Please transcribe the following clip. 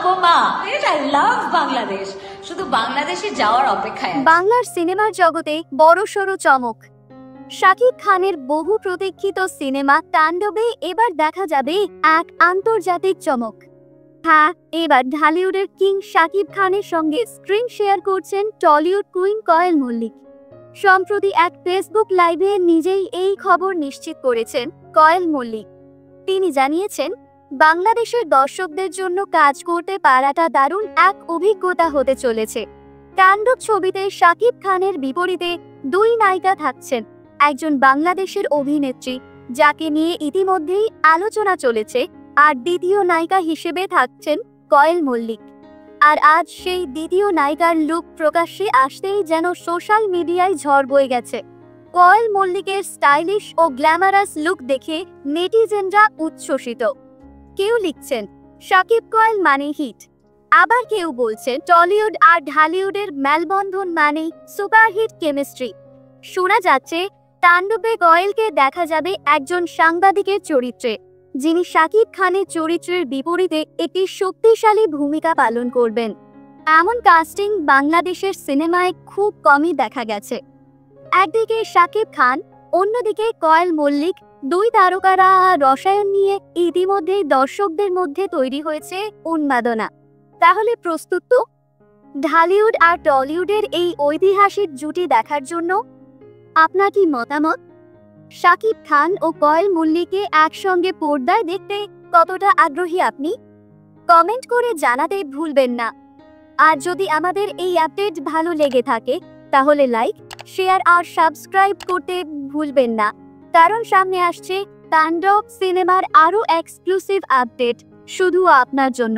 গো মা, I love Bangladesh. শুধু বাংলাদেশে যাওয়ার অপেক্ষায় আছি। বাংলার সিনেমার জগতে বড়সড় চমক। শাকিব খানের বহু প্রতীক্ষিত সিনেমা তাণ্ডবে এবার দেখা যাবে এক আন্তর্জাতিক চমক। হ্যাঁ, এবার ঢালিউডের কিং শাকিব খানের সঙ্গে স্ক্রিন শেয়ার করছেন টলিউড কুইন কয়েল মল্লিক। সম্প্রতি এক ফেসবুক লাইভে নিজেই এই খবর নিশ্চিত করেছেন কয়েল মল্লিক। তিনি জানিয়েছেন, বাংলাদেশের দর্শকদের জন্য কাজ করতে পারাটা দারুণ এক অভিজ্ঞতা হতে চলেছে। তাণ্ডব ছবিতে শাকিব খানের বিপরীতে দুই নায়িকা থাকছেন। একজন বাংলাদেশের অভিনেত্রী, যাকে নিয়ে ইতিমধ্যেই আলোচনা চলেছে, আর দ্বিতীয় নায়িকা হিসেবে থাকছেন কয়েল মল্লিক। আর আজ সেই দ্বিতীয় নায়িকার লুক প্রকাশ্যে আসতেই যেন সোশ্যাল মিডিয়ায় ঝড় বয়ে গেছে। কয়েল মল্লিকের স্টাইলিশ ও গ্ল্যামারাস লুক দেখে নেটিজেনরা উচ্ছ্বসিত। কেউ লিখছেন, শাকিব কয়েল মানে হিট। আবার কেউ বলছেন, টলিউড আর ঢালিউডের মেলবন্ধন মানে সুপারহিট কেমিস্ট্রি। শোনা যাচ্ছে, তাণ্ডবে কয়েলকে দেখা যাবে একজন সাংবাদিকের চরিত্রে, যিনি শাকিব খানের চরিত্রের বিপরীতে একটি শক্তিশালী ভূমিকা পালন করবেন। এমন কাস্টিং বাংলাদেশের সিনেমায় খুব কমই দেখা গেছে। একদিকে শাকিব খান, অন্যদিকে কয়েল মল্লিক, দুই তারকারা রসায়ন নিয়ে ইতিমধ্যেই দর্শকদের মধ্যে তৈরি হয়েছে উন্মাদনা। তাহলে প্রস্তুত তো ঢালিউড আর টলিউডের এই ঐতিহাসিক জুটি দেখার জন্য? আপনার কি মতামত? শাকিব খান ও কয়েল মল্লিককে একসঙ্গে পর্দায় দেখতে কতটা আগ্রহী আপনি? কমেন্ট করে জানাতে ভুলবেন না। আর যদি আমাদের এই আপডেট ভালো লেগে থাকে, তাহলে লাইক, শেয়ার আর সাবস্ক্রাইব করতে ভুলবেন না, কারণ সামনে আসছে তাণ্ডব সিনেমার আরও এক্সক্লুসিভ আপডেট শুধু আপনার জন্য।